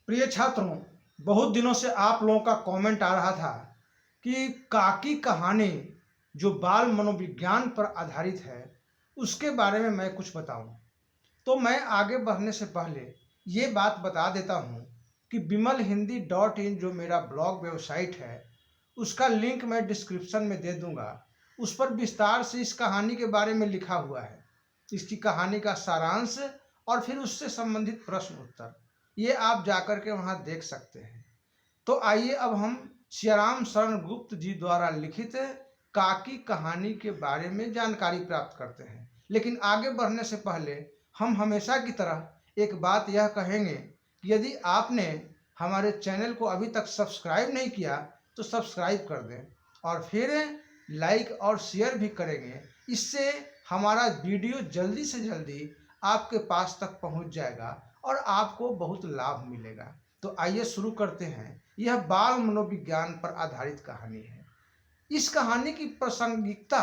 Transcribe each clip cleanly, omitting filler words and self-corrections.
प्रिय छात्रों, बहुत दिनों से आप लोगों का कमेंट आ रहा था कि काकी कहानी जो बाल मनोविज्ञान पर आधारित है उसके बारे में मैं कुछ बताऊं। तो मैं आगे बढ़ने से पहले ये बात बता देता हूं कि bimalhindi.in जो मेरा ब्लॉग वेबसाइट है उसका लिंक मैं डिस्क्रिप्शन में दे दूंगा। उस पर विस्तार से इस कहानी के बारे में लिखा हुआ है, इसकी कहानी का सारांश और फिर उससे संबंधित प्रश्न उत्तर, ये आप जाकर के वहाँ देख सकते हैं। तो आइए अब हम सियाराम शरण गुप्त जी द्वारा लिखित काकी कहानी के बारे में जानकारी प्राप्त करते हैं। लेकिन आगे बढ़ने से पहले हम हमेशा की तरह एक बात यह कहेंगे कि यदि आपने हमारे चैनल को अभी तक सब्सक्राइब नहीं किया तो सब्सक्राइब कर दें और फिर लाइक और शेयर भी करेंगे। इससे हमारा वीडियो जल्दी से जल्दी आपके पास तक पहुंच जाएगा और आपको बहुत लाभ मिलेगा। तो आइए शुरू करते हैं। यह बाल मनोविज्ञान पर आधारित कहानी है। इस कहानी की प्रासंगिकता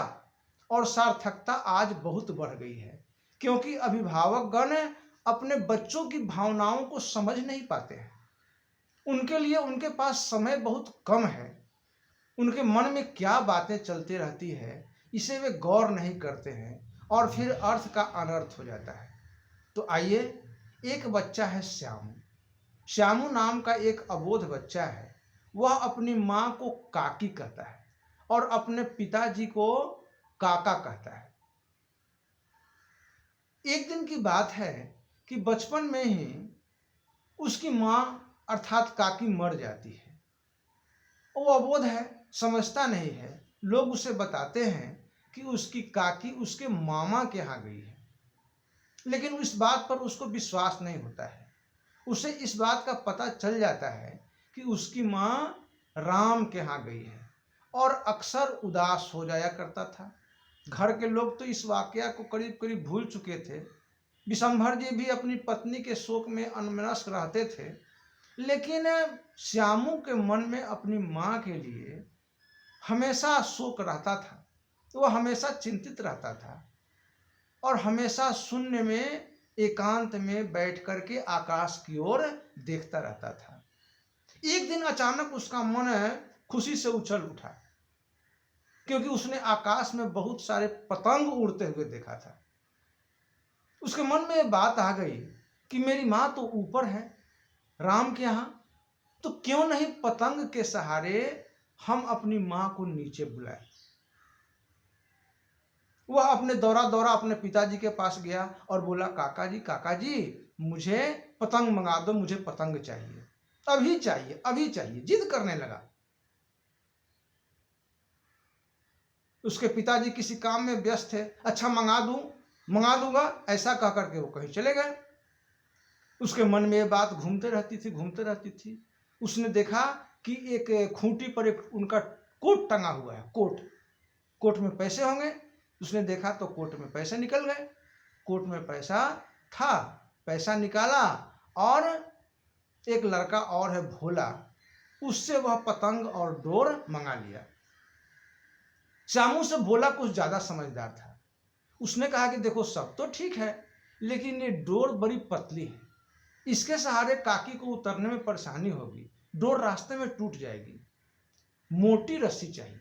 और सार्थकता आज बहुत बढ़ गई है, क्योंकि अभिभावकगण अपने बच्चों की भावनाओं को समझ नहीं पाते हैं। उनके लिए उनके पास समय बहुत कम है। उनके मन में क्या बातें चलती रहती है इसे वे गौर नहीं करते हैं और फिर अर्थ का अनर्थ हो जाता है। तो आइए, एक बच्चा है श्यामू। श्यामू नाम का एक अबोध बच्चा है। वह अपनी माँ को काकी कहता है और अपने पिताजी को काका कहता है। एक दिन की बात है कि बचपन में ही उसकी माँ अर्थात काकी मर जाती है। वो अबोध है, समझता नहीं है। लोग उसे बताते हैं कि उसकी काकी उसके मामा के यहाँ गई है, लेकिन इस बात पर उसको विश्वास नहीं होता है। उसे इस बात का पता चल जाता है कि उसकी माँ राम के यहाँ गई है और अक्सर उदास हो जाया करता था। घर के लोग तो इस वाकया को करीब करीब भूल चुके थे। विशंभर जी भी अपनी पत्नी के शोक में अन्मनस्क रहते थे, लेकिन श्यामू के मन में अपनी माँ के लिए हमेशा शोक रहता था। वह हमेशा चिंतित रहता था और हमेशा शून्य में एकांत में बैठ करके आकाश की ओर देखता रहता था। एक दिन अचानक उसका मन खुशी से उछल उठा, क्योंकि उसने आकाश में बहुत सारे पतंग उड़ते हुए देखा था। उसके मन में बात आ गई कि मेरी माँ तो ऊपर है राम के यहाँ, तो क्यों नहीं पतंग के सहारे हम अपनी माँ को नीचे बुलाएं। वह अपने दौरा दौरा अपने पिताजी के पास गया और बोला, काका जी मुझे पतंग मंगा दो, मुझे पतंग चाहिए, अभी चाहिए अभी चाहिए, जिद करने लगा। उसके पिताजी किसी काम में व्यस्त थे। अच्छा मंगा दूंगा ऐसा कह करके वो कहीं चले गए। उसके मन में ये बात घूमते रहती थी। उसने देखा कि एक खूंटी पर एक उनका कोट टंगा हुआ है। कोट में पैसे होंगे। उसने देखा तो कोट में पैसे निकल गए। कोट में पैसा था, पैसा निकाला और एक लड़का और है भोला, उससे वह पतंग और डोर मंगा लिया। श्यामू से भोला कुछ ज्यादा समझदार था। उसने कहा कि देखो सब तो ठीक है, लेकिन ये डोर बड़ी पतली है, इसके सहारे काकी को उतरने में परेशानी होगी, डोर रास्ते में टूट जाएगी, मोटी रस्सी चाहिए।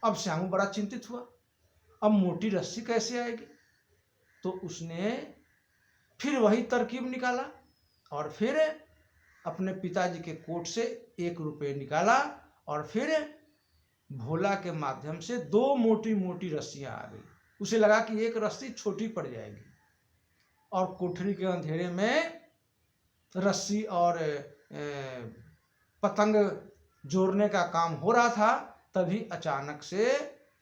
अब श्यामू बड़ा चिंतित हुआ, अब मोटी रस्सी कैसे आएगी। तो उसने फिर वही तरकीब निकाला और फिर अपने पिताजी के कोट से 1 रुपये निकाला और फिर भोला के माध्यम से 2 मोटी मोटी रस्सियां आ गई। उसे लगा कि एक रस्सी छोटी पड़ जाएगी और कोठरी के अंधेरे में रस्सी और पतंग जोड़ने का काम हो रहा था। तभी अचानक से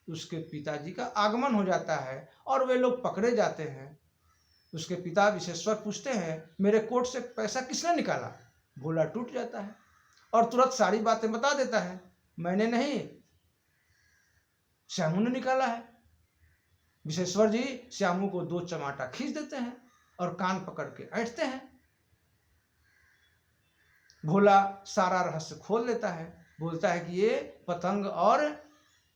उसके पिताजी का आगमन हो जाता है और वे लोग पकड़े जाते हैं। उसके पिता विशेश्वर पूछते हैं, मेरे कोट से पैसा किसने निकाला। भोला टूट जाता है और तुरंत सारी बातें बता देता है, मैंने नहीं, श्यामू ने निकाला है। विशेश्वर जी श्यामू को 2 चमाटा खींच देते हैं और कान पकड़ के ऐंठते हैं। भोला सारा रहस्य खोल लेता है, बोलता है कि ये पतंग और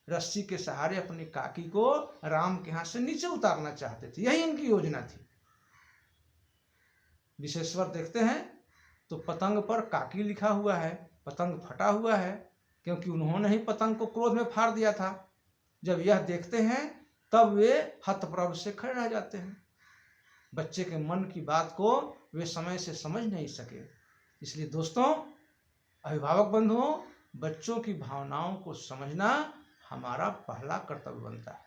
रस्सी के सहारे अपनी काकी को राम के यहाँ से नीचे उतारना चाहते थे, यही इनकी योजना थी। विशेश्वर देखते हैं तो पतंग पर काकी लिखा हुआ है, पतंग फटा हुआ है, क्योंकि उन्होंने ही पतंग को क्रोध में फाड़ दिया था। जब यह देखते हैं तब वे हतप्रभ से खड़े रह जाते हैं। बच्चे के मन की बात को वे समय से समझ नहीं सके। इसलिए दोस्तों, अभिभावक बंधुओं, बच्चों की भावनाओं को समझना हमारा पहला कर्तव्य बनता है।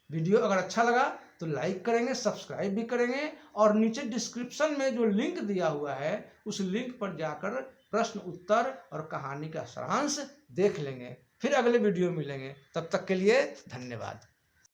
वीडियो अगर अच्छा लगा तो लाइक करेंगे, सब्सक्राइब भी करेंगे, और नीचे डिस्क्रिप्शन में जो लिंक दिया हुआ है उस लिंक पर जाकर प्रश्न उत्तर और कहानी का सारांश देख लेंगे। फिर अगले वीडियो में मिलेंगे, तब तक के लिए धन्यवाद।